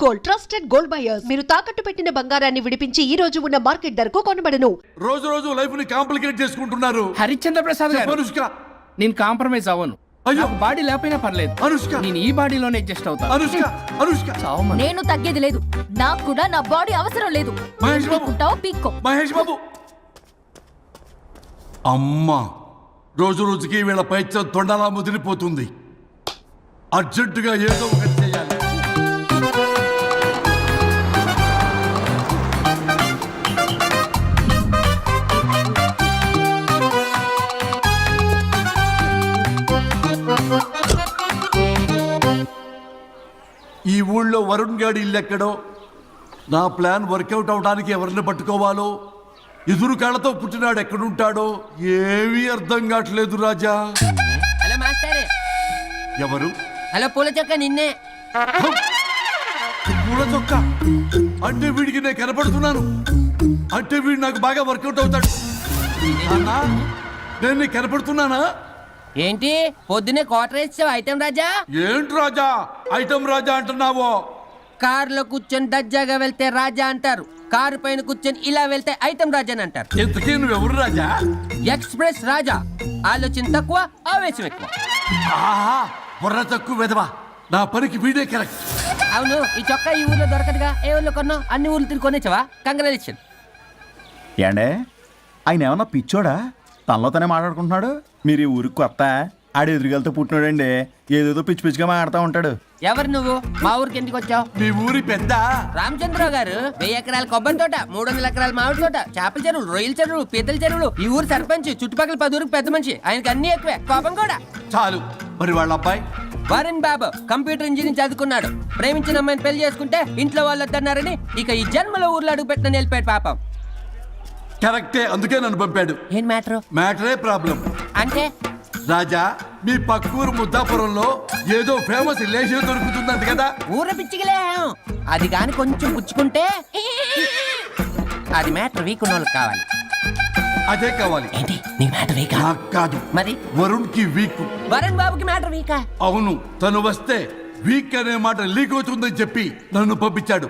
Gold trusted gold buyers మీరు తాకట్టు పెట్టిన బంగారాన్ని విడిపించి ఈ రోజు ఉన్న మార్కెట్ ధరకు కొనబడను. రోజు రోజు లైఫ్ ని కాంప్లికేట్ చేసుకుంటున్నారు. హరిశ్చంద్ర ప్రసాద్ గారు, అనుష్క నేను కాంప్రమైజ్ అవ్వను. అయ్యో బాడీ లేకపోయినా పర్లేదు. అనుష్క నేను ఈ బాడీలోనే అడ్జస్ట్ అవుతాను. అనుష్క అనుష్క నేను తగ్గేది లేదు. నాకు కూడా నా బాడీ అవసరం లేదు. మహేష్ బాబు పీక్కో. మహేష్ బాబు అమ్మా, రోజు రోజుకి వీళ్ళ పైత్యం తొండలా ముదిరిపోతుంది. అర్జెంటుగా ఏదో ఒకటి చేయాలి. ఈ ఊళ్ళో వరుణ్ గాడి ఇల్లు ఎక్కడో, నా ప్లాన్ వర్కౌట్ అవడానికి ఎవరిని పట్టుకోవాలో, ఎదురు కాళ్ళతో పుట్టినాడు ఎక్కడుంటాడో ఏమీ అర్థం కావట్లేదు రాజా. Hello master. ఎవరు? హలో పూల చొక్క నిన్నే. పూల చొక్క అంటే వీడికి నేను కనపడుతున్నాను, అంటే వీడు నాకు బాగా వర్కౌట్ అవుతాడు. అన్నా, నేను నీకు కనపడుతున్నానా? ఏంటి పొద్దునే క్వార్టర్ ఇచ్చావు ఐటమ్ రాజా? ఏంటి రాజా ఐటమ్ రాజా అంటున్నావో? కారులో కూర్చొని దజ్జాగా వెళ్తే రాజా అంటారు, కారు పైన కూర్చొని ఇలా వెళ్తే ఐటమ్ రాజా అని అంటారు. ఇంతకీ నువ్వెవరు రాజా? ఎక్స్ప్రెస్ రాజా. ఆలోచన తక్కువ, ఆవేశం ఎక్కువ. ఆహా, బుర్ర తక్కువ వెదవా. నా పనికి వీడే కరెక్ట్. అవును, ఈ చొక్కా ఈ ఊర్లో దొరకదుగా. ఏ ఊర్లో కొన్నావు? అన్ని ఊర్లు తిరిగి కొనేచ్చావా? కంగ్రాచులేషన్. ఏండే, ఆయన ఏమన్నా పిచ్చోడా? తనలో తనే మాట్లాడుకుంటున్నాడు. మీరు ఈ ఊరికి కొత్త, ఆడు ఎదురుగలతో పుట్టినాడండి. ఏదేదో పిచ్చి పిచ్చిగా మాట్లాడుతూ ఉంటాడు. ఎవరు నువ్వు? మా ఊరికి ఎందుకు వచ్చావు? మీ ఊరి పెద్ద రామచంద్రరావు గారు 1000 ఎకరాల కొబ్బరి తోట, 300 ఎకరాల మామిడి తోట, చేపల చెరువులు, రొయ్యల చెరువులు, పీతల చెరువులు. ఈ ఊరు సర్పంచ్, చుట్టుపక్కల 10 ఊరికి పెద్ద మనిషి. ఆయనకి అన్ని ఎక్కువే, కోపం కూడా. చాలు. మరి వాళ్ళ అబ్బాయి వరుణ్ బాబు కంప్యూటర్ ఇంజనీరింగ్ చదువుకున్నాడు. ప్రేమించిన అమ్మాయిని పెళ్లి చేసుకుంటే ఇంట్లో వాళ్ళు వద్దన్నారని ఇక ఈ జన్మలో ఊర్లో అడుగు పెట్టిన నిలిపాడు పాపం. కరెక్టే, అందుకే నన్ను పంపాడు. ఏం మ్యాటర్? మ్యాటరే ప్రాబ్లం. అంటే రాజా, మీ పక్కూరు ముద్దాపురంలో ఏదో ఫేమస్ రిలేషన్ దొరుకుతుందంట కదా? ఊర పిచ్చికిలే. అది కాని కొంచెం పుచ్చుకుంటే అది మ్యాటర్ వీక్ ఉన్న వాళ్ళకి కావాలి. అదే కావాలి. ఏంటి నీ మ్యాటర్ వీకా? నాకు కాదు, మరి వరుణ్ కి వీక్. వరుణ్ బాబుకి మ్యాటర్ వీకా? అవును, తను వస్తే వీక్ అనే మాట లీక్ అవుతుందని చెప్పి నన్ను పంపించాడు.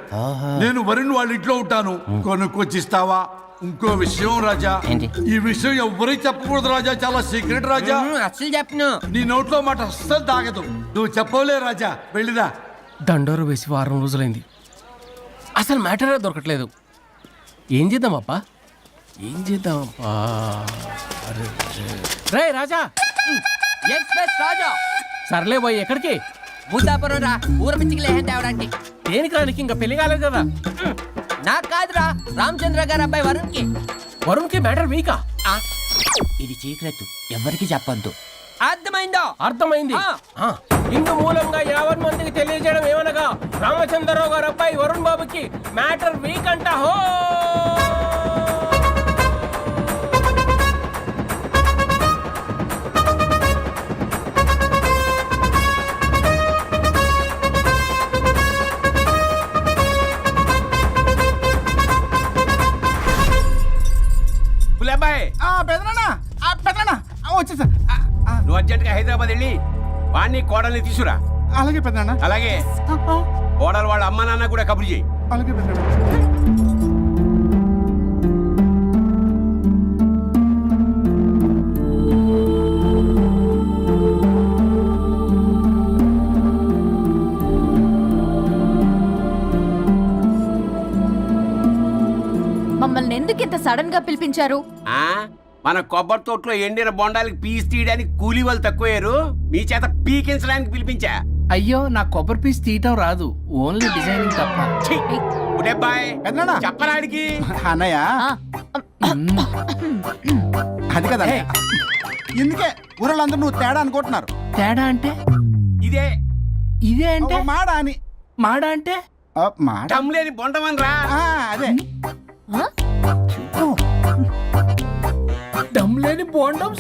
నేను వరుణ్ వాళ్ళ ఇంట్లో ఉంటాను, కొనుక్కొచ్చిస్తావా? ఇంకో విషయం రాజా, ఏంటి? ఈ విషయం ఎవరికి చెప్పకూడదు రాజా, చాలా సీక్రెట్ రాజా. అస్సలు చెప్పను. నీ నోట్లో మాట అస్సలు తాగదు. నువ్వు చెప్పవలే రాజా, వెళ్ళిరా. దండోరు వేసి వారం రోజులైంది, అసలు మ్యాటరే దొరకట్లేదు. ఏం చేద్దామప్పా? ఏం చేద్దామప్పా? రే రాజా. ఎక్స్ప్రెస్ రాజా. సర్లే పోయి ఎక్కడికి? ముద్దాపురం రా, ఊర పిచ్చికిలే తేవడానికి. దేనికి రానికి? ఇంకా పెళ్లి కాలేదు కదా. నాకు కాదురా, రామచంద్ర గారు అబ్బాయి వరుణ్ కి. వరుణ్ కి మ్యాటర్ వీకా? ఇది సీక్రెట్, ఎవరికి చెప్పొద్దు. అర్థమైందో? అర్థమైంది. ఇందు మూలంగా 50 మందికి తెలియజేయడం ఏమనగా, రామచంద్రరావు గారు అబ్బాయి వరుణ్ బాబుకి మ్యాటర్ వీక్ అంట. హో వచ్చేసా. నువ్వు అర్జెంట్గా హైదరాబాద్ వెళ్ళి వాణ్ణి కోడల్ని తీసుకురా. అలాగే పెద్దనా. అలాగే కోడలు వాళ్ళ అమ్మ నాన్న కూడా కబురు చేయి. అలాగే పెద్దనా. మమ్మల్ని ఎందుకు ఇంత సడన్ గా పిలిపించారు? మన కొబ్బరి తోటలో ఎండిన బొండాలకి పీస్ తీయడానికి కూలీ వాళ్ళు తక్కువయ్యారు, మీ చేత పీకించడానికి పిలిపించా. అయ్యో, నా కొబ్బరి పీస్ తీయటం రాదు, ఓన్లీ డిజైనింగ్ తప్ప. చెప్పరాడికి. అన్నయ్య అది కదా, ఎందుకే ఊరలందరూ నువ్వు తేడా అనుకుంటున్నారు. తేడా అంటే ఇదే ఇదే అంటే మాడా అని. మాడా అంటే లేని బొండమని రా. అదే దమ్ లేని బోండం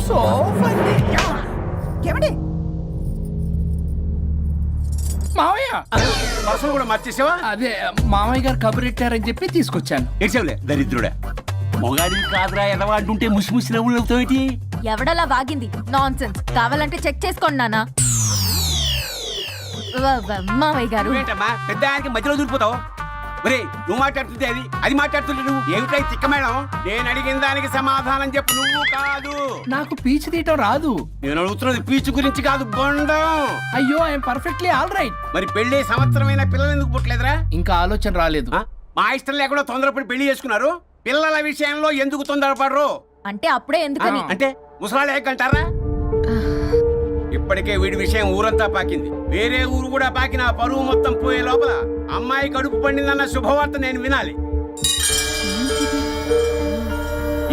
మావయ్య పర్సలు కూడా మర్చేసావా? అదే మామయ్య గారు కబురెట్టారని చెప్పి తీసుకొచ్చాను. ఏడ్చావులే దరిద్రుడా. మొగాడివి కాదురా ఎదవా అంటుంటే ముసి ముసి నవ్వులు అవుతావేటి? ఎవడలా వాగింది? Nonsense. కావాలంటే చెక్ చేసుకోండి నాన్న. మావయ్య గారు, నువ్వేంటమ్మా పెద్ద ఆయనకి మధ్యలో దూరిపోతావు? ఒరే నువ్వు మాట్లాడుతుంటే అది మాట్లాడుతుంటే నువ్వు ఏమిటై తిక్క మేడం? నేను అడిగిన దానికి సమాధానం చెప్పు, నువ్వు కాదు. నాకు పీచు తీయటం రాదు. నేను అడుగుతున్నది పీచు గురించి కాదు, బొండం. అయ్యో ఐఎమ్ పర్ఫెక్ట్లీ ఆల్ రైట్. మరి పెళ్లి సంవత్సరమైన పిల్లలు ఎందుకు పుట్టలేదురా? ఇంకా ఆలోచన రాలేదు. ఆ? మా ఇష్టం లేకుండా తొందరపడి పెళ్లి చేసుకున్నారు. పిల్లల విషయంలో ఎందుకు తొందరపడరు? అంటే అప్పుడే ఎందుకని? అంటే ముసలాళ్ళు ఏకంటారా? ఇప్పటికే వీడి విషయం ఊరంతా పాకింది. వేరే ఊరు కూడా పాకిన పరువు మొత్తం పోయే లోపల అమ్మాయి కడుపు పండిందన్న శుభవార్త నేను వినాలి.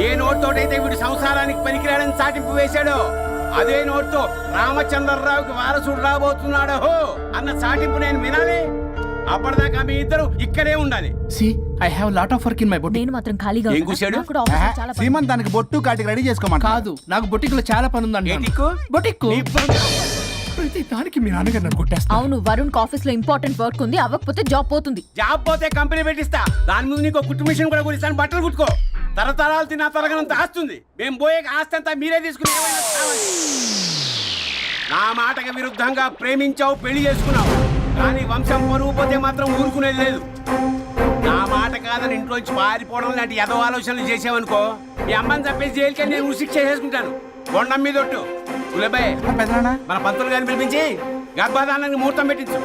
ఏ నోట్తోటైతే వీడు సంసారానికి పనికిరాడని చాటింపు వేశాడో అదే నోట్తో రామచంద్రరావుకి వారసుడు రాబోతున్నాడో అన్న చాటింపు నేను వినాలి. అప్పటిదాకా మీ ఇద్దరు ఇక్కడే ఉండాలి. See I have lot of work in my boutique. నేను మాత్రం ఖాళీగా ఏం ఉన్నా. కూశాడు? నాకు కూడా ఆఫీస్లో చాలా పని. సీమంతానికి బొట్టు కాటికి రెడీ చేసుకోమంట. కాదు, నాకు బొటిక్లో చాలా పని ఉందండి. ఏ టిక్కు? బొటిక్ నీ బొండం. ప్రతి దానికి మీ నాన్నగారు నన్ను కొట్టేస్తా. అవును, వరుణ్ ఆఫీస్ లో ఇంపార్టెంట్ వర్క్ ఉంది. అవ్వకపోతే జాబ్ పోతుంది. జాబ్ పోతే కంపెనీ పెట్టిస్తా. దాని ముందు నీకు కుట్టు మిషన్ కూడా కొనిస్తాను. బట్టలు కుట్టుకో. తరతరాలు తిన్నా తరగనంత ఆస్తుంది. మేము పోయే ఆస్తి అంతా మీరే తీసుకుని ఏమైనా కావాలి. నా మాటకి విరుద్ధంగా ప్రేమించావు, పెళ్లి చేసుకున్నావు. కానీ వంశం పరువు పోతే మాత్రం ఊరుకునేది లేదు. నా మాట కాదని ఇంట్లోంచి పారిపోవడం లాంటి ఎదో ఆలోచనలు చేసావనుకో, మీ అమ్మని చంపేసి జైలుకి నేను ఉసిక్ చేసుకుంటాను. బొండం మీద ఒట్టు. ఉలబాయ్ మన పంతులు గారిని పిలిపించి గర్భధానానికి ముహూర్తం పెట్టించు.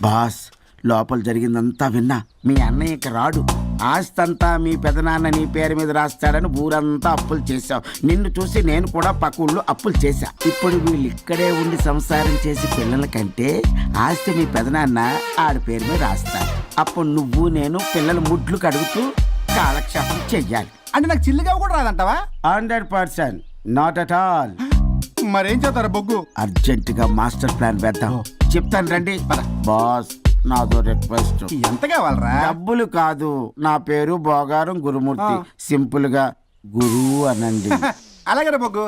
బాస్, లోపల జరిగిందంతా విన్నా. మీ అన్నయ్యకి రాడు. ఆస్తంతా మీ పెదనాన్న నీ పేరు మీద రాస్తాడని ఊరంతా అప్పులు చేశావు. నిన్ను చూసి నేను కూడా పక్క ఊళ్ళో అప్పులు చేశా. ఇప్పుడు వీళ్ళు ఇక్కడే ఉండి సంసారం చేసి పిల్లల కంటే ఆస్తి మీ పెదనాన్న ఆడి పేరు మీద రాస్తాడు. అప్పుడు నువ్వు నేను పిల్లల ముడ్లు కడుగుతూ కాలక్షేపం చెయ్యాలి. అంటే నాకు చిల్లిగా కూడా రాదంటావా? 100%. Not at all. మరేం చేస్తారా బొగ్గు? అర్జెంటుగా మాస్టర్ ప్లాన్ వేద్దాం. చెప్తాను రండి. బాస్, నాదో రిక్వెస్ట్. ఎంత కావాలరా? డబ్బులు కాదు, నా పేరు బోగారం గురుమూర్తి. సింపుల్ గా గురువు అనండి. అలాగే బొగ్గు,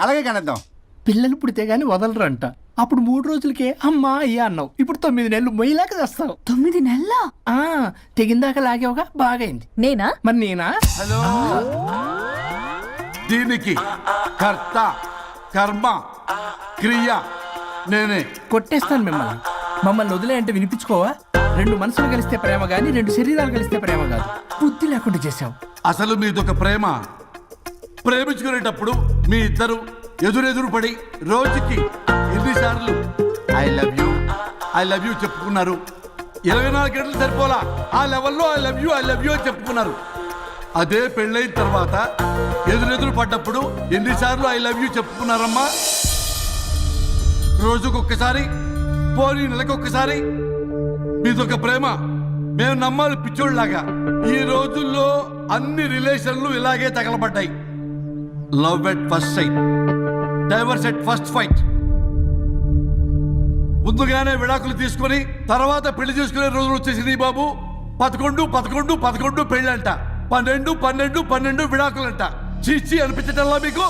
అలాగే కనేద్దాం. పిల్లలు పుడితే గానీ వదలరంట. అప్పుడు 3 రోజులకే అమ్మా అయ్యా అన్నావు. ఇప్పుడు 9 నెలలు మొయ్యలాగా చేస్తావు. 9 నెలల తెగిందాక లాగేవగా బాగైంది. నేనా? మరి నేనా? హలో, దీనికి కర్త కర్మ క్రియ నేనే. కొట్టేస్తాను మిమ్మల్ని. మమ్మల్ని వదిలే అంటే వినిపించుకోవా? 2 మనసులు కలిస్తే ప్రేమ గాని 2 శరీరాలు కలిస్తే ప్రేమ కాదు. బుద్ధి లేకుండా చేసావు. అసలు మీదొక ప్రేమ. ప్రేమించుకునేటప్పుడు మీ ఇద్దరు ఎదురెదురు పడి రోజుకి ఎన్నిసార్లు ఐ లవ్ యూ చెప్పుకున్నారు? 24 గంటలు సరిపోలా. ఆ లెవెల్లో ఐ లవ్ యూ అని చెప్పుకున్నారు. అదే పెళ్ళైన తర్వాత ఎదురెదురు పడ్డప్పుడు ఎన్నిసార్లు ఐ లవ్ యూ చెప్పుకున్నారమ్మా? రోజుకొక్కసారి, పోనీ నెలకొక్కసారి. మీదొక ప్రేమ. మేము నమ్మాలి పిచ్చోళ్ళలాగా. ఈ రోజుల్లో అన్ని రిలేషన్లు ఇలాగే తగలబడ్డాయి. Love at first sight, divorce at first fight. ముందుగానే విడాకులు తీసుకొని తర్వాత పెళ్లి చేసుకునే రోజులు వచ్చేసింది బాబు. 11 పెళ్ళంట, 12 విడాకులంట. చీచి అనిపించటల్లా మీకు?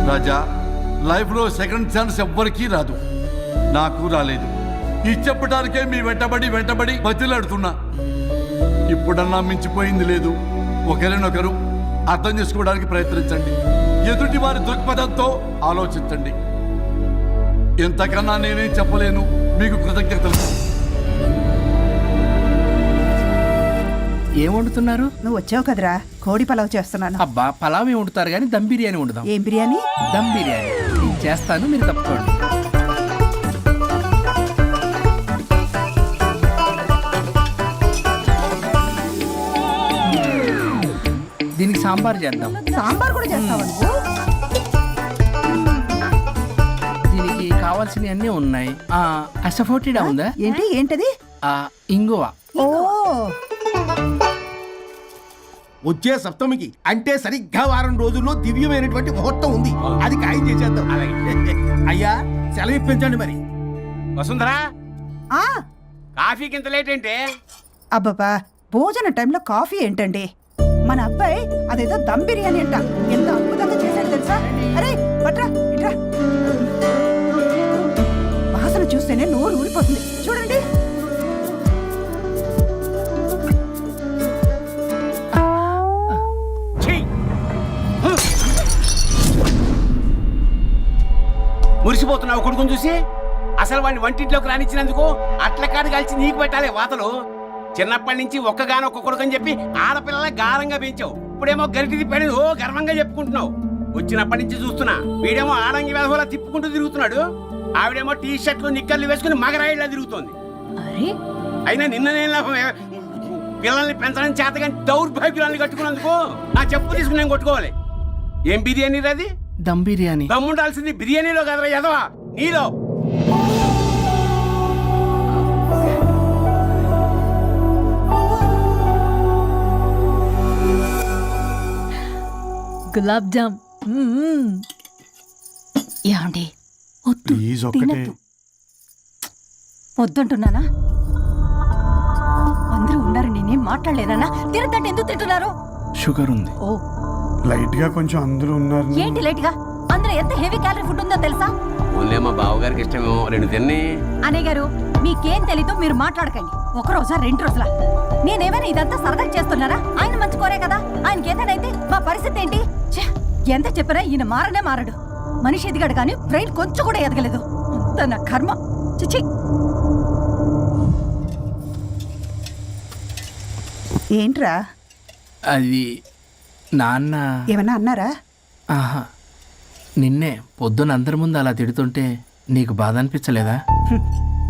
రాజా, లైఫ్లో సెకండ్ ఛాన్స్ ఎవ్వరికీ రాదు. నాకు రాలేదు. ఈ చెప్పడానికే మీ వెంటబడి బతిలాడుతున్నా. ఇప్పుడన్నా మించిపోయింది లేదు. ఒకరినొకరు అర్థం చేసుకోవడానికి ప్రయత్నించండి. ఎదుటి వారి దృక్పథంతో ఆలోచించండి. ఎంతకన్నా నేనేం చెప్పలేను. మీకు కృతజ్ఞతలు. ఏం వండుతున్నారు? నువ్వు వచ్చావు కదరా, కోడి పలావ్ చేస్తున్నాను. అబ్బా, పలావ్ ఏం వండుతారు కానీ దమ్ బిర్యానీ వండుదాం. ఏం బిర్యానీ? దమ్ బిర్యానీ నేను చేస్తాను, మీరు తప్పుకోండి. దీనికి సాంబార్ చేద్దాం. సాంబార్ కూడా చేస్తావా నువ్వు? దీనికి కావాల్సినవి అన్నీ ఉన్నాయి. అసఫోటిడా ఉందా? ఏంటది? ఇంగువ. ఓ, వచ్చే సప్తమికి అంటే సరిగ్గా వారం రోజుల్లో దివ్యమైనటువంటి ముహూర్తం ఉంది. అది ఖాయం చేసేద్దాం. అయ్యా, సెలవు ఇప్పించండి మరి. వసుంధరా, ఆ, కాఫీకి ఇంత లేట్ ఏంటే? అబ్బబ్బా, భోజన టైంలో కాఫీ ఏంటండి? మన అబ్బాయి అదేదో దమ్ బిర్యానీ అంట. ఎంత అద్భుతంగా చేశాడు తెలుసా? అరే పట్రా, ఇట్రా. వాసన చూస్తేనే నోరు ఊరిపోతుంది. చూడండి. రెచ్చిపోతున్నావు కొడుకుని చూసి. అసలు వాడిని వంటింట్లోకి రానిచ్చినందుకు అట్ల కాడు కలిసి నీకు పెట్టాలి వాతలు. చిన్నప్పటి నుంచి ఒక్కగానొక్క కొడుకు అని చెప్పి ఆడపిల్లల గారంగా పెంచావు. ఇప్పుడేమో గరిటి తిప్పాడు ఓ గర్వంగా చెప్పుకుంటున్నావు. వచ్చినప్పటి నుంచి చూస్తున్నా వీడేమో ఆడంగి వేధవలా తిప్పుకుంటూ తిరుగుతున్నాడు. ఆవిడేమో టీ షర్ట్లు నిక్కర్లు వేసుకుని మగరాయిలా తిరుగుతోంది. అరే అయినా నిన్న నేను లాభమే, పిల్లల్ని పెంచడం చేత కానీ దౌర్భాగ్యాన్ని కట్టుకున్నందుకు నా చెప్పు తీసుకుని నేను కొట్టుకోవాలి. ఏం బిర్యానీ అది? దమ్ బిర్యానీ. దమ్ముండాల్సింది బిర్యానీలో కదరా ఎదవా, నీలో. గులాబ్ జామ్. ఏమండి వద్దు, ప్లీజ్ ఒక్కటే. తినొద్దు. వద్దంటున్నానా? అందరూ ఉన్నారు, నేనేం మాట్లాడలేనా? తినదంటే ఎందుకు తింటున్నారు? షుగర్ ఉంది. ఓ లైట్ గా కొంచెం అందరూ ఉన్నారు. ఏంటి లేట్ గా? అందులో ఎంత హెవీ క్యాలరీ ఫుడ్ ఉందో తెలుసా? ఓన్లే మా బావగారికి ఇష్టమేమో 2 తిన్ని. అనే గారు మీకేం తెలీదు, మీరు మాట్లాడకండి. ఒక రోజా 2 రోజులా? నేనేమైనా ఇదంతా సరదా చేస్తున్నారా? ఆయన మంచి కోరే కదా. ఆయనకి ఏదైతే మా పరిస్థితి ఏంటి? ఛే, ఎంత చెప్పినా ఈయన మారనే మారడు. మనిషి ఎదిగాడు కానీ బ్రెయిన్ కొంచెం కూడా ఎదగలేదు. అంత నా కర్మ. చిచి. ఏంట్రా? అది నాన్న. ఏమన్నా అన్నారా? ఆహా, నిన్నే పొద్దున అందరి ముందు అలా తిడుతుంటే నీకు బాధ అనిపించలేదా?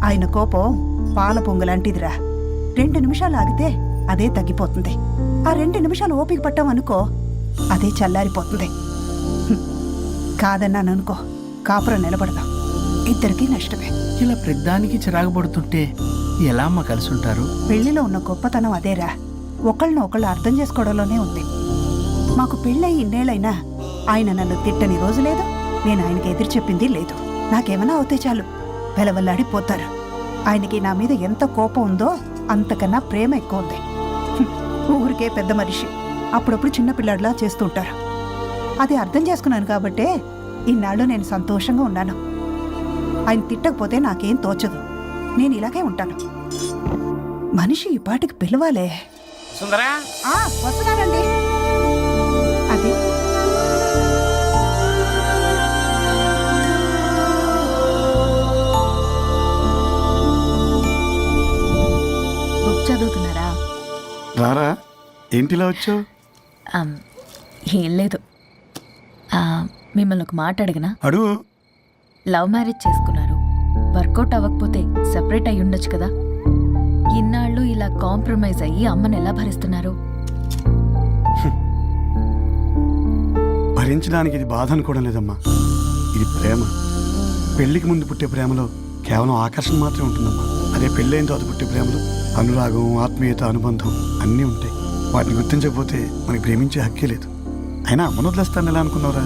ఆయన కోపం పాల పొంగులాంటిదిరా. 2 నిమిషాలు ఆగితే అదే తగ్గిపోతుంది. ఆ 2 నిమిషాలు ఓపిక పట్టామనుకో అదే చల్లారిపోతుంది. కాదన్నాననుకో కాపురం నిలబడదాం. ఇద్దరికీ నష్టమే. ఇలా ప్రతిదానికి చిరాకు పడుతుంటే ఎలా అమ్మ కలిసి ఉంటారు? పెళ్లిలో ఉన్న గొప్పతనం అదేరా. ఒకళ్ళని ఒకళ్ళు అర్థం చేసుకోవడంలోనే ఉంది. మాకు పెళ్ళయి ఇన్నేళ్ళైనా ఆయన నన్ను తిట్టని రోజు లేదు, నేను ఆయనకి ఎదురు చెప్పింది లేదు. నాకేమైనా అవుతే చాలు వెలవల్లాడిపోతారు. ఆయనకి నా మీద ఎంత కోపం ఉందో అంతకన్నా ప్రేమ ఎక్కువ ఉంది. ఊరికే పెద్ద మనిషి, అప్పుడప్పుడు చిన్నపిల్లాడిలా చేస్తుంటారు. అది అర్థం చేసుకున్నాను కాబట్టే ఇన్నాళ్ళు నేను సంతోషంగా ఉన్నాను. ఆయన తిట్టకపోతే నాకేం తోచదు. నేను ఇలాగే ఉంటాను. మనిషి ఈ పాటికి పిలవాలే. సుందరా, వస్తున్నానండి. అది బుక్ చదువుతున్నారా? రారా, ఏంటిలా వచ్చావు? ఏం లేదు, మిమ్మల్ని ఒక మాట అడిగినా? అడుగు. లవ్ మ్యారేజ్ చేసుకున్నారు, వర్కౌట్ అవ్వకపోతే సెపరేట్ అయ్యి ఉండొచ్చు కదా. ఇన్నాళ్ళు ఇలా కాంప్రమైజ్ అయ్యి అమ్మని ఎలా భరిస్తున్నారు? భరించడానికి ఇది బాధ అనుకోవడం లేదమ్మా, ఇది ప్రేమ. పెళ్లికి ముందు పుట్టే ప్రేమలో కేవలం ఆకర్షణ మాత్రమే ఉంటుందమ్మా. అదే పెళ్ళైన తర్వాత పుట్టే ప్రేమలో అనురాగం, ఆత్మీయత, అనుబంధం అన్నీ ఉంటాయి. వాటిని గుర్తించకపోతే మనకి ప్రేమించే హక్కే లేదు. అయినా అమ్మను వదిలేస్తాను ఎలా అనుకున్నావురా?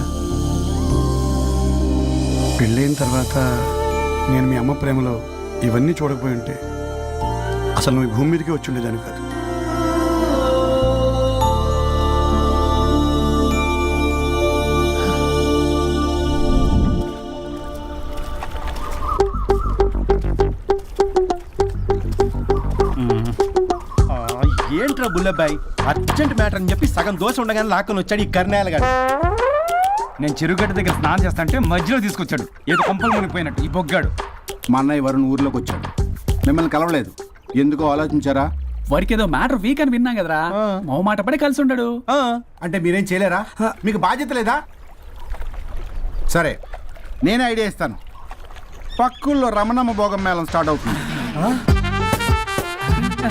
పెళ్ళైన తర్వాత నేను మీ అమ్మ ప్రేమలో ఇవన్నీ చూడకపోయి ఉంటే అసలు నువ్వు ఈ భూమి మీదకి వచ్చి ఉండేదాన్ని కాదు. ఏంట్రా బుల్లబ్బాయ్, అర్జెంట్ మ్యాటర్ అని చెప్పి సగం దోశ ఉండగానే లాక్కొని వచ్చాడు ఈ కర్ణాయాల గారు. నేను చెరుగడ్డ దగ్గర స్నానం చేస్తాంటే మధ్యలో తీసుకొచ్చాడు, ఏదో కంపలు మునిగిపోయినట్టు ఈ బొగ్గాడు. మా అన్నయ్య వరుణ్ ఊర్లోకి వచ్చాడు, మిమ్మల్ని కలవలేదు. ఎందుకో ఆలోచించారా? వారికి ఏదో మ్యాటర్ వీక్ అని విన్నా కదరా, మో మాట పడి కలిసి ఉండడు. అంటే మీరేం చేయలేరా? మీకు బాధ్యత లేదా? సరే, నేనే ఐడియా ఇస్తాను. పక్కుల్లో రమణమ్మ భోగం మేళం స్టార్ట్ అవుతుంది.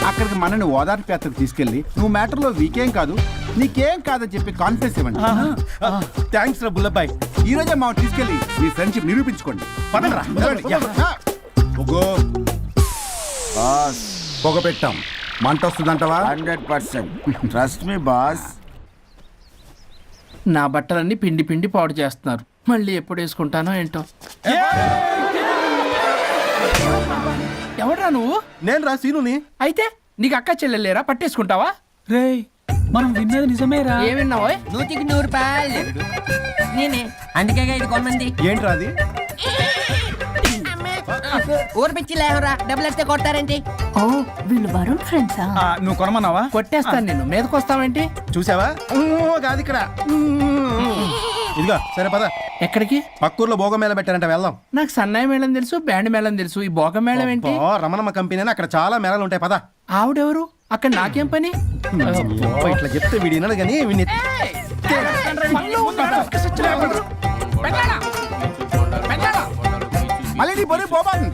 అక్కడికి మనని ఓదార్పు యాత్రకు తీసుకెళ్ళి నువ్వు మ్యాటర్లో వీకేం కాదు, నీకేం కాదని చెప్పి కాన్ఫిడెన్స్ ఇవ్వండి. థ్యాంక్స్ రా బుల్లబ్బాయ్, ఈ రోజే మా తీసుకెళ్ళి మీ ఫ్రెండ్షిప్ నిరూపించుకోండి. పదండ్రా. పొగ పెట్టాం, మంట వస్తుందంటవా? 100% ట్రస్ట్ మీ బాస్. నా బట్టలన్నీ పిండి పిండి పాడు చేస్తున్నారు, మళ్ళీ ఎప్పుడు వేసుకుంటానో ఏంటో. ఎవడ్రా నువ్వు? నేను రా సీనుని. అయితే నీకు అక్క చెల్లెలేరా, పట్టేసుకుంటావా? రేయ్, మనం విన్నది నిజమేరా? ఏ విన్నావో? 100కి 100 రూపాయలు నేనే, అందుకే ఇది కొమ్మంది. ఏంట్రా అది? ఊరు పిచ్చి లేవరా, డబ్బులు వస్తే కొడతారేంటి? ఓ, వీళ్ళు వరుణ్ ఫ్రెండ్సా? నువ్వు కొనమన్నావా? కొట్టేస్తాను నేను, మీదకి వస్తావేంటి? చూసావా? కాదు ఇక్కడ. ఇదిగో సరే పద. ఎక్కడికి? పక్కూర్లో భోగం మేళ పెట్టారంట, వెళ్దాం. నాకు సన్నాయి మేళం తెలుసు, బ్యాండ్ మేళం తెలుసు, ఈ బోగ మేళం ఏంటి? అబ్బా, రమణమ్మ కంపెనీ అని అక్కడ చాలా మేళాలు ఉంటాయి, పద. ఆవిడెవరు? అక్కడ నాకేం పని? అబ్బా, ఇట్లా చెప్తే వీడు వినడు కానీ వీడిని మళ్ళీ నీ పొరి పోబాను.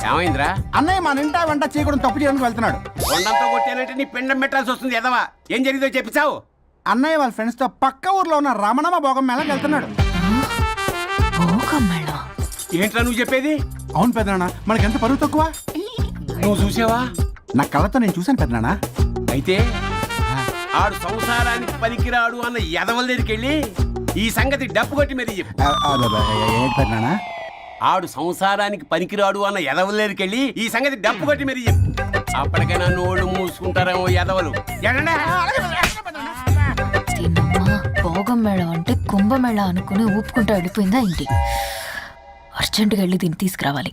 ఏమైందిరా? అన్నయ్య మన ఇంటా వంట చేయకూడదు తప్పు చేయడానికి వెళ్తున్నాడు. కొండంతో కొట్టానంటే నీ పిండం పెట్టాల్సి వస్తుంది ఎదవా. ఏం జరిగిందో చెప్పిచావు? అన్నయ్య వాళ్ళ ఫ్రెండ్స్ తో పక్క ఊర్లో ఉన్న రమణమ్మ భోగం మేళకి వెళ్తున్నాడు. ఏంట్రా నువ్వు చెప్పేది? అవును పెద్దనాన్న, మనకి ఎంత పరువు తక్కువ. నువ్వు చూసావా? నా కళ్ళతో నేను చూశాను పెద్దనాన్న. అయితే ఆడు సంసారానికి పనికిరాడు అన్న ఎదవల దగ్గరికి వెళ్ళి ఈ సంగతి డప్పు కొట్టి మరీ చెప్పు. ఏంటి పెద్దనాన్న? ఆడు సంసారానికి పనికిరాడు అన్న ఎదవల దగ్గరికి వెళ్ళి ఈ సంగతి డప్పు కొట్టి మరీ చెప్పు. అప్పటికైనా నోళ్ళు మూసుకుంటారేమో ఎదవలు. భోగం మేళ అంటే కుంభమేళ అనుకుని ఊపుకుంటూ వెళ్ళిపోయిందా ఏంటి? అర్జెంటుగా వెళ్ళి దీన్ని తీసుకురావాలి.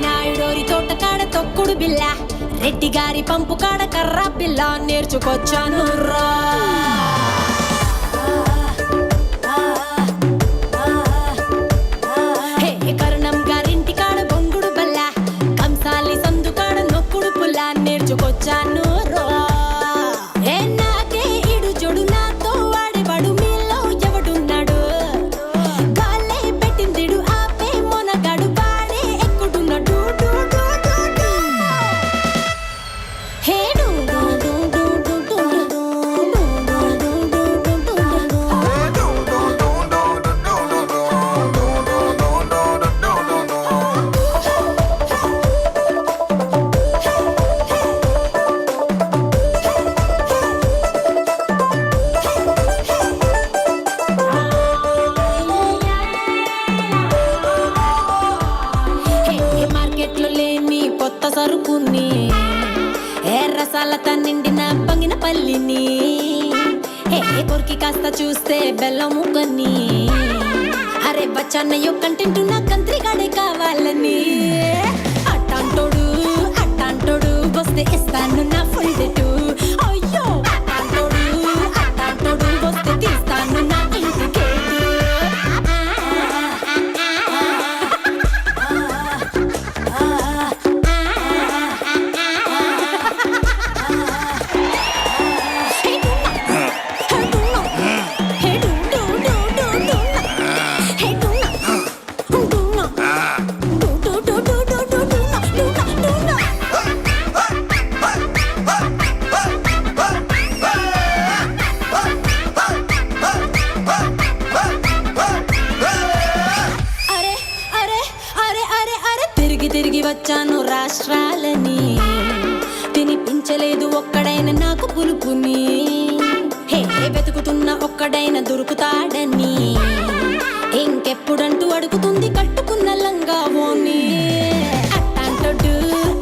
నాయుడోరి తోట కాడ తొక్కుడు బిల్ల, రెడ్డి గారి పంపు కాడ కర్ర పిల్ల నేర్చుకొచ్చాను రా. కరుణం గారింటి కాడ బొంగుడు బల్ల, కంసాలి సందు కాడ నొక్కుడు పుల్ల నేర్చుకొచ్చాను రా. ఏ నాకే ఇడు జొడు నాతో వాడేవాడు మీలో ఎవడున్నాడు? గాలే పెట్టిందిడు ఆపే మొనగాడు వాడే ఎక్కుడున్నాడు. హేడు మార్కెట్లో లేని కొత్త సరుకుని, ఎర్రసాలత నిండిన బంగిన పల్లిని, కొరికి కాస్త చూస్తే బెల్లం ముక్కని, అరే బచ్చన్నయ్యో కంటెంట్ నా కంత్రిగాడే కావాలని. అట్టాంటోడు వస్తే ఇస్తాను నా ఫుల్ డేటు. అయ్యో అట్టాంటోడు వస్తే తీస్తాను నా ఇంటికేటు. తిరిగి వచ్చాను రాష్ట్రాలని, తినిపించలేదు ఒక్కడైన నాకు పులుపుని. వెతుకుతున్న ఒక్కడైన దొరుకుతాడని, ఇంకెప్పుడంటూ అడుగుతుంది కట్టుకున్న లంగా ఓని.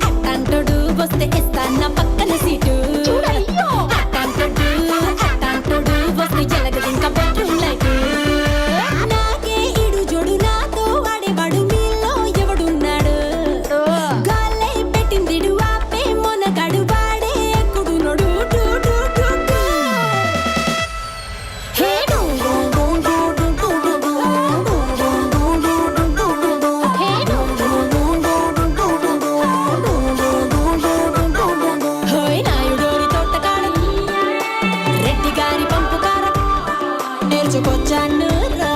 అట్టాంటోడు వస్తే ఇస్తాను పక్కన సీటు. అట్టాంటోడు వస్తే జలగదింక బెడ్రూమ్ లైట్. నాకే ఇడు జోడు నాతో వాడేవాడు మీలో ఎవడున్నాడు? గాలే పెట్టిందిడు ఆపే మొనగాడు వాడే ఎక్కుడున్నాడు. నాయుడోరి తోట కాడ రెడ్డి గారి పంపు కాడ నేర్చుకొచ్చాను రా.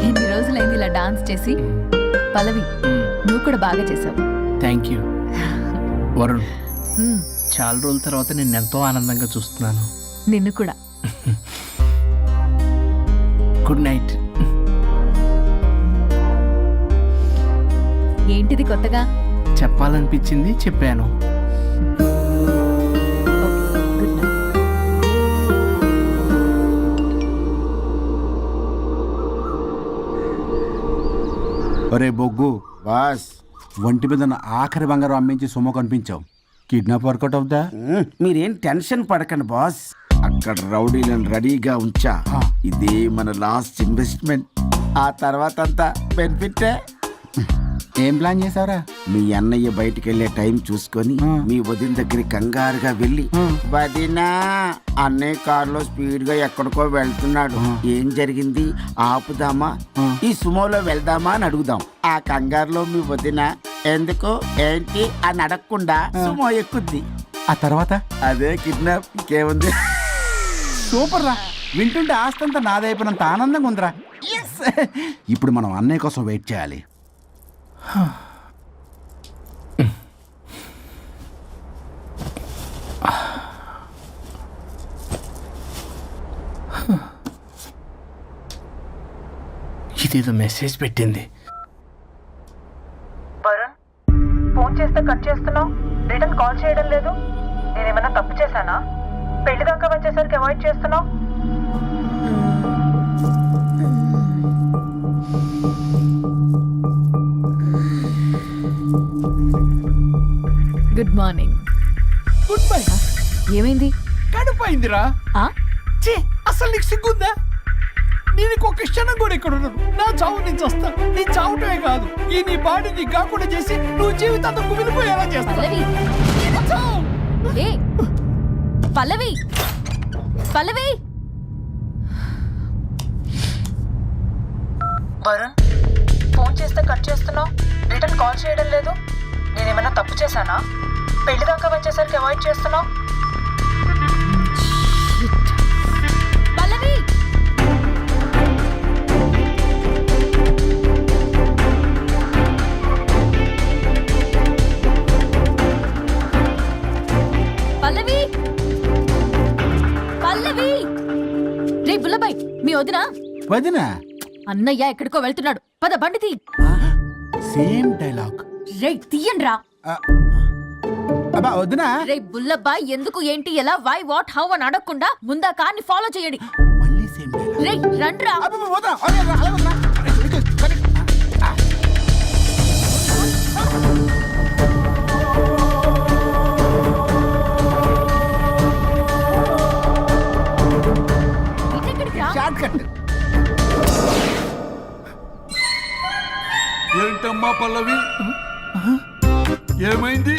ఎన్ని రోజులైంది ఇలా డాన్స్ చేసి. పల్లవి, నువ్వు కూడా బాగా చేసావు. Thank you Varun. చాలా రోజుల తర్వాత నేను ఎంతో ఆనందంగా చూస్తున్నాను. నిన్ను కూడా. Good night. ఏంటిది కొత్తగా? చెప్పాలనిపించింది, చెప్పాను. Good night. ఒరే బొగ్గు, బాస్, ఒంటి మీద ఉన్న ఆఖరి బంగారం అమ్మించి సొమ్ము కనిపించావు. కిడ్నాప్ వర్కౌట్ అవుతా? మీరేం టెన్షన్ పడకండి బాస్. అక్కడ రౌడీలను రెడీగా ఉంచా. ఇదే మన లాస్ట్ ఇన్వెస్ట్మెంట్. ఆ తర్వాత అంతా బెనిఫిటే. ఏం ప్లాన్ చేసావురా? మీ అన్నయ్య బయటికి వెళ్ళే టైం చూసుకొని మీ వదిన దగ్గర కంగారుగా వెళ్ళి, వదినా అన్నయ్య కారులో స్పీడ్ గా ఎక్కడికో వెళ్తున్నాడు, ఏం జరిగింది, ఆపుదామా, ఈ సుమోలో వెళ్దామా అని అడుగుదాం. ఆ కంగారులో మీ వదిన ఎందుకు ఏంటి అని అడగకుండా సుమో ఎక్కుద్ది. ఆ తర్వాత అదే కిడ్నాప్. ఇంకేముంది? సూపర్ రా. వింటుంటే ఆస్తంతా నాదైపోయినంత ఆనందంగా ఉందిరా. ఇప్పుడు మనం అన్నయ్య కోసం వెయిట్ చేయాలి. ఇదేదో మెసేజ్ పెట్టింది. వరుణ్, ఫోన్ చేస్తే కట్ చేస్తున్నావు, రిటర్న్ కాల్ చేయడం లేదు. నేనేమైనా తప్పు చేశానా? పెళ్లి దాకా వచ్చేసరికి అవాయిడ్ చేస్తున్నావు. Good morning. Good bye. ఏమైంది? కడుపైందిరా. ఛీ, అసలు నీకు సిగ్గుందా? నేను ఒక్క క్షణం కూడా ఇక్కడ ఉన్నాను. నా చావు నుంచి వస్తా. నీ చావుటమే కాదు, ఈ నీ బాడీ నీకు కాకుండా చేసి నువ్వు జీవితాంతం కుమిలిపోయేలా చేస్తా. పల్లవి, ఏ పల్లవి, పల్లవి. వరుణ్, ఫోన్ చేస్తే కట్ చేస్తున్నావు, రిటర్న్ కాల్ చేయడం లేదు. నేనేమైనా తప్పు చేశానా? పెళ్లి దాకా వచ్చేసరికి అవాయిడ్ చేస్తున్నావు. పల్లవి, పల్లవి, పల్లవి. రే బుల్లబాయ్, మీ వదినా? వదినా? అన్నయ్య ఎక్కడికో వెళ్తున్నాడు, పద బండి తీ. Same dialogue. రే తీయండ్రా. అబ్బా వదినా. రే బుల్లబాయ్, ఎందుకు ఏంటి ఎలా వై వాట్ హౌ అని అడగకుండా ముందా కార్ని ఫాలో చేయండి. మళ్ళీ సేమ్ డైలాగ్. రే రండ్రా. వదినా, అలాగే వదినా. ఇటెక్కడికి రా? Short cut. ఏంటమ్మా పల్లవి, ఏమైంది?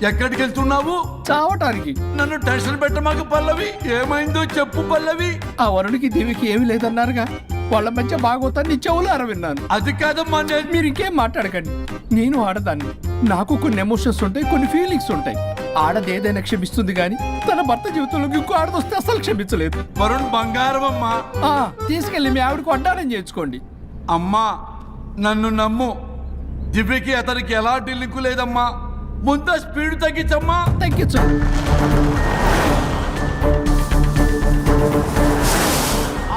ఎక్కడికి వెళ్తున్నావు? చావటానికి. నన్ను టెన్షన్ పెట్టమాక పల్లవి. ఏమైందో చెప్పు పల్లవి. ఆ వరుడికి దేవికి ఏమీ లేదన్నారుగా, వాళ్ళ మధ్య బాగోతాన్ని నీ చెవులు అరవిన్నాను. అది కాదమ్మా, మీరు ఇంకేం మాట్లాడకండి. నేను ఆడదాన్ని, నాకు కొన్ని ఎమోషన్స్ ఉంటాయి, కొన్ని ఫీలింగ్స్ ఉంటాయి. ఆడది ఏదైనా క్షమిస్తుంది కానీ తన భర్త జీవితంలోకి ఇంకో ఆడదొస్తే అసలు క్షమించలేదు. వరుణ్ బంగారం అమ్మా. తీసుకెళ్ళి మీ ఆవిడకు వడ్డానం చేయించుకోండి. అమ్మా నన్ను నమ్ము, దివ్యకి అతనికి ఎలాంటి లింకు లేదమ్మా. ముందు స్పీడ్ తగ్గించమ్మా. తగ్గించు.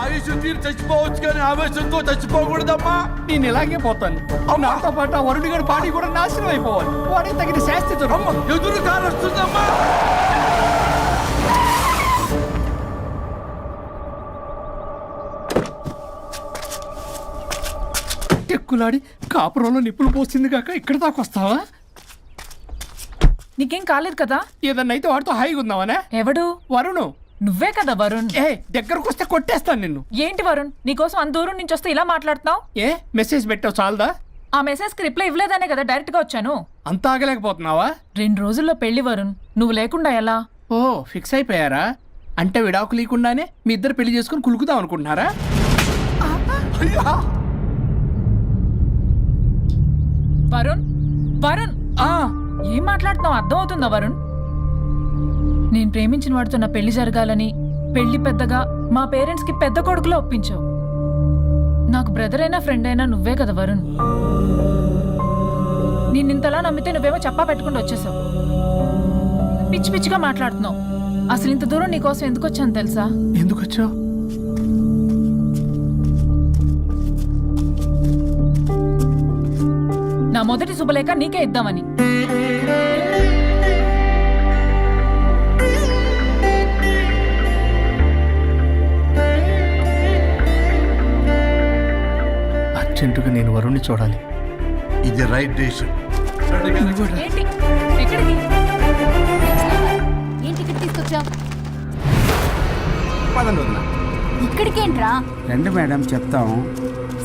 ఆయుష్ తీరు చచ్చిపోవచ్చు కానీ ఆవేశంతో చచ్చిపోకూడదమ్మా. నేను ఇలాగే పోతాను. నాతో పాటు ఆ వరుడి గారి బాడీ కూడా నాశనం అయిపోవాలి. వాడికి తగిన శాస్తి ఎదురు కాలు వస్తుందమ్మా. ఎక్కులాడి కాపురంలో నిప్పులు పోసింది కాక ఇక్కడ దాకా వస్తావా? నీకేం కాలేదు కదా? ఏదన్నా అయితే వాడితో హాయిగా ఉందామనే. ఎవడు? వరుణు. నువ్వే కదా వరుణ్. దగ్గరకు వస్తే కొట్టేస్తాను నిన్ను. ఏంటి వరుణ్, నీకోసం అంత దూరం నుంచి వస్తే ఇలా మాట్లాడుతున్నావు? మెసేజ్ పెట్టావు చాలదా? ఆ మెసేజ్ కి రిప్లై ఇవ్వలేదనే కదా డైరెక్ట్ గా వచ్చాను. అంత ఆగలేకపోతున్నావా? 2 రోజుల్లో పెళ్లి వరుణ్, నువ్వు లేకుండా ఎలా? ఓ ఫిక్స్ అయిపోయారా? అంటే విడాకు లేకుండానే మీ ఇద్దరు పెళ్లి చేసుకుని కులుకుదాం అనుకుంటున్నారా? వరుణ్, వరుణ్, ఏం మాట్లాడుతున్నావు అర్థం అవుతుందా వరుణ్? నేను ప్రేమించిన వాడితో నా పెళ్లి జరగాలని పెళ్లి పెద్దగా మా పేరెంట్స్ కి పెద్ద కొడుకులో ఒప్పించావు. నాకు బ్రదర్ అయినా ఫ్రెండ్ అయినా నువ్వే కదా వరుణ్. నిన్నింతలా నమ్మితే నువ్వేమో చెప్పా పెట్టుకుంటూ వచ్చేసావు. పిచ్చి పిచ్చిగా మాట్లాడుతున్నావు. అసలు ఇంత దూరం నీకోసం ఎందుకు వచ్చాను తెలుసా? ఎందుకు వచ్చావు? నా మొదటి శుభలేఖ నీకే ఇద్దామని. అర్జెంటుగా నేను వరుణ్ణి చూడాలి. ఇది రైట్ డెసిషన్. ఏంటి? ఎక్కడికి? ఏంటి ఇక్కడ తీసుకొచ్చా? పదండి వదిన. ఇక్కడికేంట్రా? రండి మేడం చెప్తాం.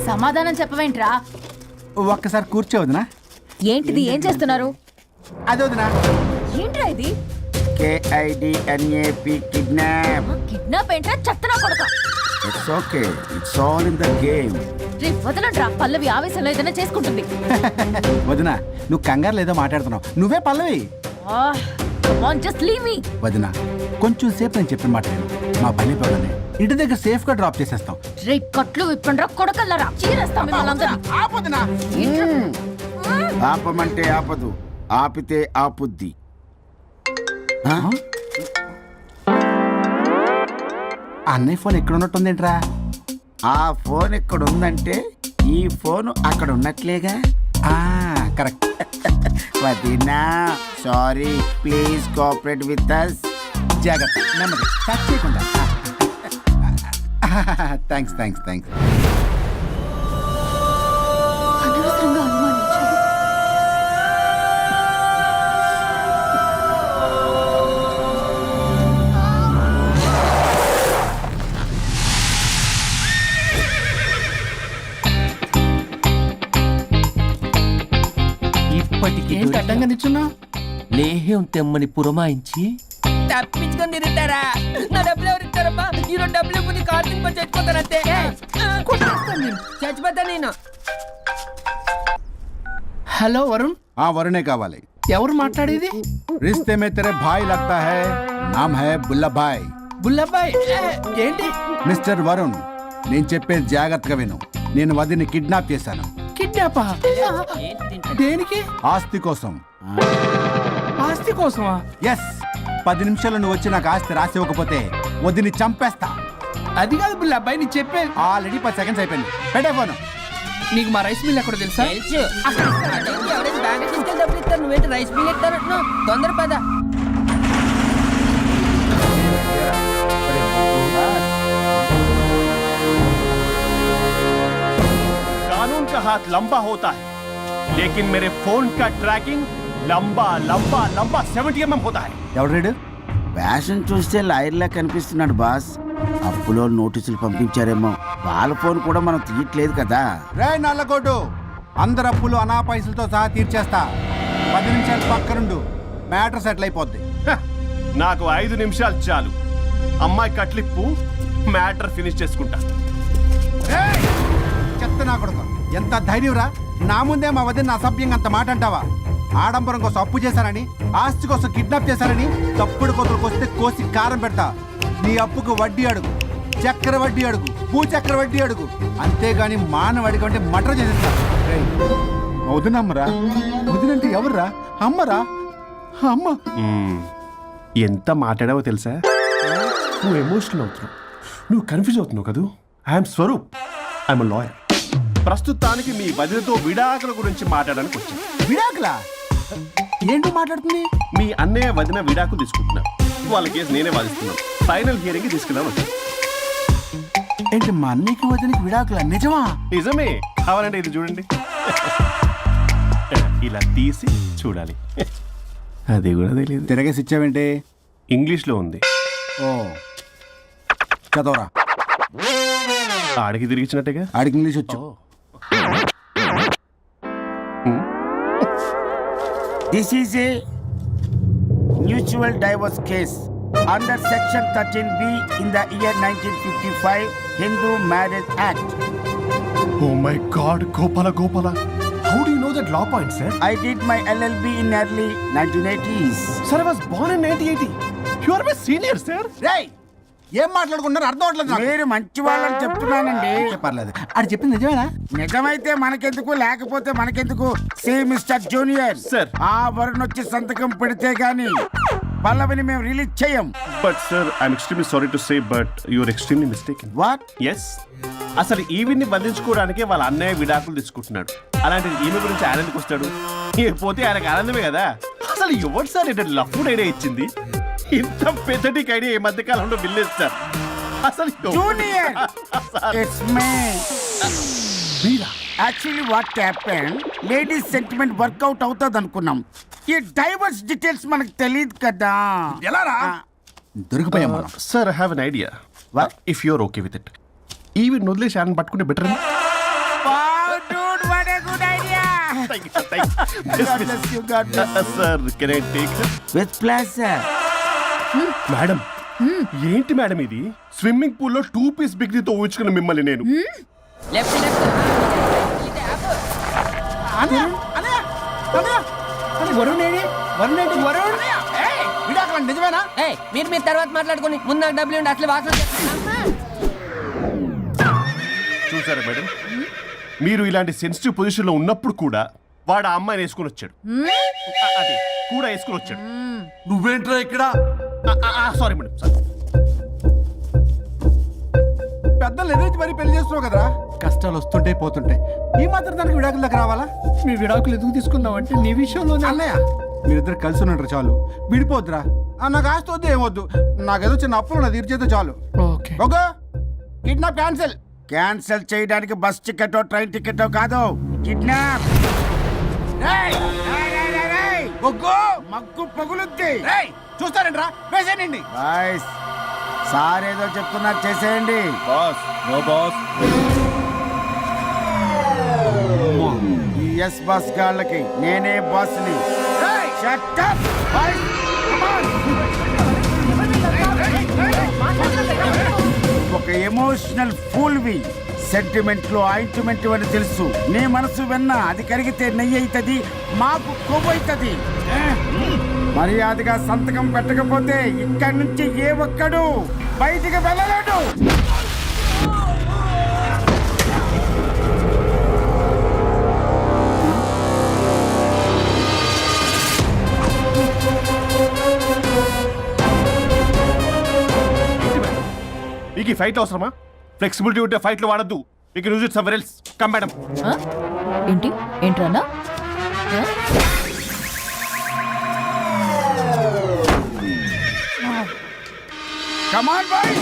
సమాధానం చెప్పవేంట్రా? ఒక్కసారి కూర్చో వదిన. ఏంటిది? ఏం చేస్తున్నారు? అది వదిన. ఏంట్రా ఇది? KIDNAP kidnap. కిడ్నాప్ ఏంట్రా? చెత్తనా కొడక. It's okay, it's all in the game. రే వదలండ్రా, పల్లవి ఆవేశంలో ఏదైనా చేసుకుంటుంది. వదిన నువ్వు కంగారు లేదో మాట్లాడుతున్నావు. నువ్వే పల్లవి. Just leave me. వదిన కొంచెం సేపు నేను చెప్పిన మాట విను. మా పని పడని ఇంటి దగ్గర సేఫ్ గా డ్రాప్ చేసేస్తాం. రే కట్లు విప్పండ్రా కొడకల్లరా, చీరేస్తాం మిమ్మల్ని. ఆపమంటే ఆపదు, ఆపితే ఆపుద్ది. ఆ? అన్నయ్య ఫోన్ ఎక్కడ ఉన్నట్టుందేంట్రా? ఆ ఫోన్ ఇక్కడ ఉందంటే ఈ ఫోన్ అక్కడ ఉన్నట్లేగా. కరెక్ట్. వదినా sorry, please cooperate with us. జాగ్రత్త, నెమ్మది, టచ్ చేయకుండా. Thanks thanks thanks. అనవసరంగా అనుమానించాను. ఇప్పటికి ఏంటి అడ్డంగా నిల్చున్నా? లేహ్యం తెమ్మని పురమాయించి తప్పించుకొని తిరుగుతారా? నా డబ్బులు ఎవరు ఇస్తారమ్మా? ఈ 2 డబ్బులు ఇవ్వని కార్తీక్ పని చచ్చిపోతానంతే. చచ్చిపోతా నేను. హలో వరుణ్, వరుణే కావాలి. ఎవరు మాట్లాడేది? रिश्ते में तेरे भाई लगता है, नाम है बुल्ला भाई. బుల్లబ్బాయ్ ఏంటి? మిస్టర్ వరుణ్, నేను చెప్పేది జాగ్రత్తగా విను. నేను వదిని కిడ్నాప్ చేశాను. కిడ్నాపా? దేనికి? ఆస్తి కోసం. ఆస్తి కోసమా? ఎస్, 10 నిమిషాలు నువ్వు వచ్చి నాకు ఆస్తి రాసి ఇవ్వకపోతే వదిని చంపేస్తా. అది కాదు బుల్లబ్బాయ్, నీ చెప్పే. ఆల్రెడీ 10 సెకండ్స్ అయిపోయింది. పెట్టే ఫోను. నీకు మా రైస్ మిల్ ఎక్కడ తెలుసా? తెలుసు. ఎవరైనా బ్యాంక్ తీసుకెళ్ళి డబ్బులు ఇస్తారు, నువ్వేంటి రైస్ బిల్ ఇస్తారంటున్నావు? తొందర పద. कानून का हाथ लंबा होता है, लेकिन मेरे फोन का ट्रैकिंग लंबा लंबा लंबा 70 mm होता है. ఎవడు రీడు? ఫ్యాషన్ చూస్తే లాయర్లా కనిపిస్తున్నాడు బాస్. అప్పులో నోటీసులు పంపించారేమో, వాళ్ళ ఫోన్ కూడా మనం తీయట్లేదు కదా. రే నల్లకోటు, అందరు అప్పులు అనా పైసలతో సహా తీర్చేస్తా. 10 నిమిషాలు పక్కనుండు, మ్యాటర్ సెటిల్ అయిపోద్ది. నాకు 5 నిమిషాలు చాలు. అమ్మాయి కట్లిప్పు, మ్యాటర్ ఫినిష్ చేసుకుంటా. చెత్త నా కొడుకు, ఎంత ధైర్యంరా? నా ముందే మా వదిన అసభ్యంగా అంత మాట అంటావా? ఆడంబరం కోసం అప్పు చేశారని, ఆస్తి కోసం కిడ్నాప్ చేశారని తప్పుడు కొతులకు వస్తే కోసి కారం పెడతా. నీ అప్పుకు వడ్డీ అడుగు, చక్కెర వడ్డీ అడుగు, భూచక్ర వడ్డీ అడుగు, అంతేగాని మానవ అడిగి అంటే మటర్ చేసేస్తా. వదినమ్మరా? వదినంటే ఎవర్రా? అమ్మరా? అమ్మ. ఎంత మాట్లాడావో తెలుసా? నువ్వు ఎమోషనల్ అవుతున్నావు, నువ్వు కన్ఫ్యూజ్ అవుతున్నావు కదూ. I'm Swaroop, I'm lawyer. ప్రస్తుతానికి మీ వదినతో విడాకుల గురించి మాట్లాడడానికి వచ్చాను. విడాకులా? ఏంటో మాట్లాడుతుంది? మీ అన్నయ్య వదిన విడాకులు తీసుకుంటున్నారు. వాళ్ళ కేసు నేనే వాదిస్తున్నాను. ఫైనల్ హియరింగ్ తీసుకెళ్ళాను. ఏంటి మా అన్నయ్యకి వదినకి విడాకులా? నిజమా? నిజమే. కావాలంటే ఇది చూడండి. ఇలా తీసి చూడాలి. అది కూడా తెలియదు. తిరగేసి ఇచ్చావేంటి? ఇంగ్లీష్లో ఉంది. ఓ చదవరా. ఆడికి తిరిగిచ్చినట్టుగా. ఆడికి ఇంగ్లీష్ వచ్చు. This is a mutual divorce case under section 13B in the year 1955 Hindu Marriage Act. Oh my God, Gopala. How do you know that law point, sir? I did my LLB in early 1980s. Sir, I was born in 1980. You are my senior, sir. రేయ్, ఏం మాట్లాడుకున్నారు అర్థం అవట్లేదు నాకు. మీరు మంచి వాళ్ళని చెప్తున్నానండి. పర్లేదు. ఆడు చెప్పింది నిజమేనా? నిజమైతే మనకెందుకు, లేకపోతే మనకెందుకు? See mister junior, Sir. ఆ వరుణ్ వచ్చి సంతకం పెడితే గాని పల్లవిని మేము రిలీజ్ చేయం. But sir, I'm extremely sorry to say, but you're extremely mistaken. What? Yes. అసలు ఈవిని బంధించుకోవడానికే వాళ్ళ అన్నయ్య విడాకులు తీసుకుంటున్నాడు. అలాంటిది ఈమె గురించి ఆయన ఎందుకు వస్తాడు? పోతే ఆయనకు ఆనందమే కదా. అసలు ఎవరు సార్ ఏంటంటే లఫ్డ్ ఐడియా ఇచ్చింది? ఇంత పెద్దటికి ఐడియా ఈ మధ్య కాలంలో విల్లేదు సార్. అసలు జూనియర్, ఇట్స్ మీ. మీరా? Actually what happen, ladies sentiment work out అవుతుంది అనుకున్నాం. ఈ డైవర్స్ డీటెయిల్స్ మనకు తెలియదు కదా. ఎలా రా? దొరికిపోయాం మనం. Sir, I have an idea. If you're okay with it ఈవిని వదిలేసి ఆయన పట్టుకుంటే better sir with pleasure. Madam ఏంటి మేడం ఇది? స్విమ్మింగ్ పూల్ లో 2 పీస్ బిగ్నీతో ఊహించుకున్న మిమ్మల్ని నేను. లెఫ్ట్ లెఫ్ట్ వరుణ్ ఏడి? వరుణ్ ఏంటి? వరుణ్ విడాకులు నిజమేనా? మీరు తర్వాత మాట్లాడుకుని ముందు నాకు డబ్బులు ఉండి అసలు వాసన చూసారా మేడం, మీరు ఇలాంటి సెన్సిటివ్ పొజిషన్ లో ఉన్నప్పుడు కూడా వాడు ఆ అమ్మాయిని వేసుకుని వచ్చాడు. అదే కూడా వేసుకుని వచ్చాడు. నువ్వేంట్రా ఇక్కడ? Sorry madam, sorry. పెద్దలు ఎదురు మరి పెళ్లి చేస్తున్నావు కదరా, కష్టాలు వస్తుంటే పోతుంటాయి. ఈ మాత్రం దానికి విడాకుల దగ్గర రావాలా? మీ విడాకులు ఎందుకు తీసుకున్నావు అంటే నీ విషయంలోనే. అన్నయ్య మీరిద్దరు కలిసి ఉన్నట్టు చాలు, విడిపోద్దురా. నాకు ఆస్తి వద్దు ఏమొద్దు, నాకేదో చిన్న అప్పులు నా తీర్చేదో చాలు. Okay okay, kidnap cancel. Cancel చేయడానికి బస్ టికెటో ట్రైన్ టికెటో కాదు, కిడ్నాప్. మగ్గు పగులుద్ది. చూస్తారంట్రా, వేసేయండి. బాయ్స్ సార్ ఏదో చెప్తున్నారు, చేసేయండి. Boss no boss. ఈ ఎస్ బస్ గాళ్ళకి నేనే బాస్ని. Shut up, boys. Come on. ఒక ఎమోషనల్ ఫూల్వి. సెంటిమెంట్ లో ఆయింట్మెంట్ అని తెలుసు. నీ మనసు వెన్న, అది కరిగితే నెయ్యి అవుతుంది, మాకు కొవ్వు అవుతుంది. మర్యాదగా సంతకం పెట్టకపోతే ఇక్కడి నుంచి ఏ ఒక్కడు బయటికి వెళ్ళలేడు. మీకు ఈ ఫైట్ అవసరమా? ఫ్లెక్సిబిలిటీ ఉంటే ఫైట్లు వాడద్దు. You can use it somewhere else. Come madam. ఏంటి ఏంట్రన్నా? Come on, boys.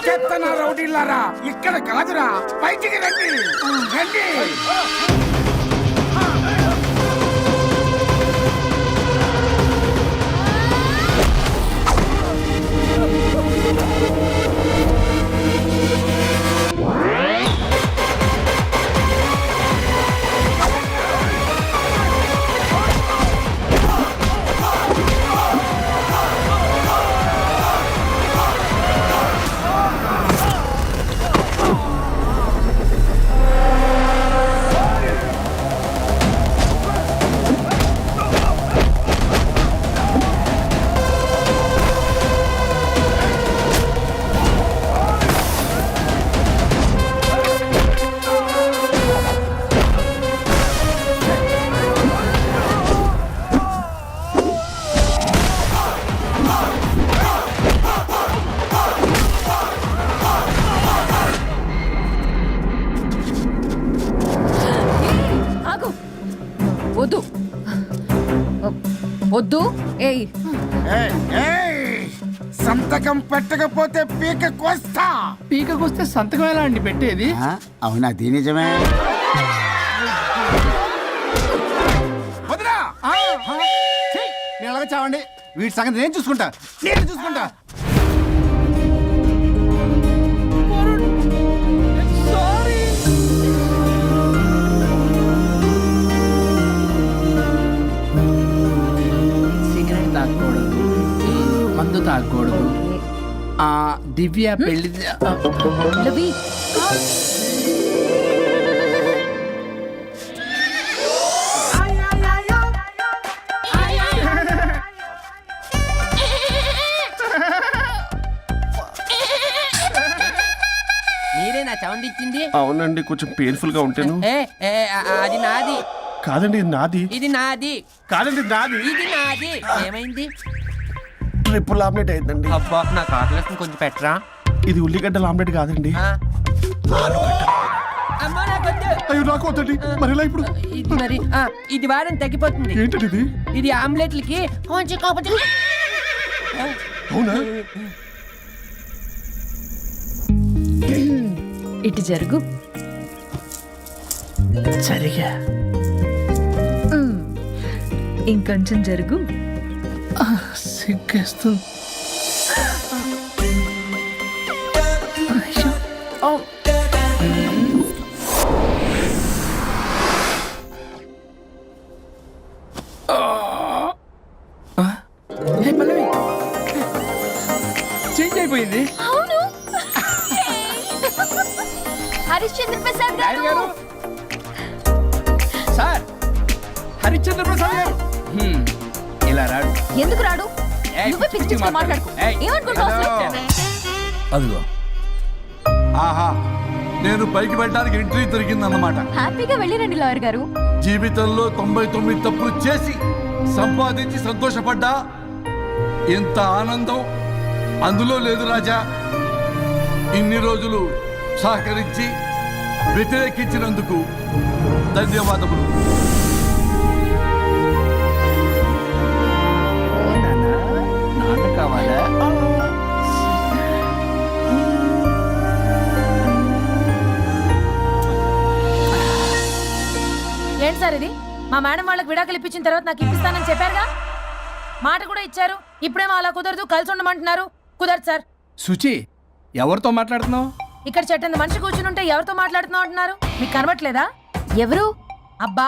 చెత్తన రౌడీలారా, ఇక్కడ కాదురా, బయటికి రండి రండి. వద్దు వద్దు. ఏయ్ సంతకం పెట్టకపోతే పీక కోస్తా. పీకకొస్తే సంతకం ఎలా అండి పెట్టేది? అవునా, అది నిజమే. వదినా నేను అలాగే చావండి, వీటి సంగతి నేను చూసుకుంటా. సిగరెట్ తాగకూడదు, మందు తాగకూడదు. దివ్య పెళ్లి లవి. ఏమంది ఇచ్చింది? అవునండి, కొంచెం పెయిన్ఫుల్ గా ఉంటాను. ఏ ఏ, అది నాది. కాదండి, ఇది నాది. ఇది నాది. కాదండి, ఇది నాది. ఇది నాది. ఏమైంది? ట్రిపుల్ ఆమ్లెట్ అయిందండి. అబ్బా నాకు ఆకలిస్తుంది, కొంచెం పెట్టరా. ఇది ఉల్లిగడ్డల ఆమ్లెట్ కాదండి. ఆ. అమ్మా నాకొద్దు. అయ్యో, నాకు వద్దండి. మరి ఎలా ఇప్పుడు? ఇది మరి ఇది వారం తగ్గిపోతుంది. ఏంటండి ఇది? ఇది ఆమ్లెట్లకి కొంచెం కాకపోతే. అవునా? ఇటు జరుగు. సరిగా ఇంకొంచెం జరుగు. సిగ్గేస్తుంది. చేంజ్ అయిపోయింది. హరిశ్చంద్ర ప్రసాద్ నాయుడు గారు, సార్, హరిశ్చంద్ర ప్రసాద్ గారు. ఇలా రాడు. ఎందుకు రాడు? ఏయ్, నువ్వే పిచ్చి పిచ్చిగా మాట్లాడుకో. ఏయ్, ఏమనుకుంటావు అసలు? అదిగో ఆహా, నేను పైకి వెళ్ళడానికి ఎంట్రీ దొరికిందన్నమాట. హ్యాపీగా వెళ్ళిరండి లాయర్ గారు. జీవితంలో 99 తప్పులు చేసి సంపాదించి సంతోషపడ్డా ఇంత ఆనందం అందులో లేదు రాజా. ఇన్ని రోజులు సహకరించి వ్యతిరేకించినందుకు ధన్యవాదములు. నాన్న కావాలా? ఏంటి సార్ ఇది? మా మేడం వాళ్ళకి విడాకులు ఇప్పించిన తర్వాత నాకు ఇప్పిస్తానని చెప్పారుగా, మాట కూడా ఇచ్చారు. ఇప్పుడేమో అలా కుదరదు, కలిసి ఉండమంటున్నారు. కుదరదు సార్. సుచి, ఎవరితో మాట్లాడుతున్నావు? ఇక్కడ చెట్టంత మనిషి కూర్చుని ఉంటే ఎవరితో మాట్లాడుతున్నావు అంటున్నారు? మీకు కనబట్లేదా? ఎవరు? అబ్బా,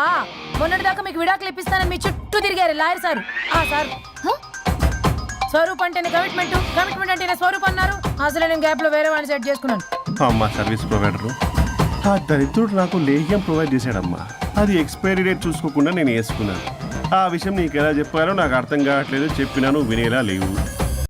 మొన్నటిదాకా మీకు విడాకులు ఇప్పిస్తానని మీ చుట్టూ తిరిగారు లాయర్ సార్. సార్, స్వరూప్ అంటేనే కమిట్మెంట్, కమిట్మెంట్ అంటేనే స్వరూప్ అన్నారు. అసలు నేను గ్యాప్ లో వేరే వాడిని సెట్ చేసుకున్నాను. అమ్మా, సర్వీస్ ప్రొవైడరు ఆ దరిద్రుడు నాకు లేహ్యం ప్రొవైడ్ చేశాడమ్మా. అది ఎక్స్పైరీ డేట్ చూసుకోకుండా నేను వేసుకున్నాను. ఆ విషయం నీకు ఎలా చెప్పారో నాకు అర్థం కావట్లేదు. చెప్పినాను, వినేలా లేవు.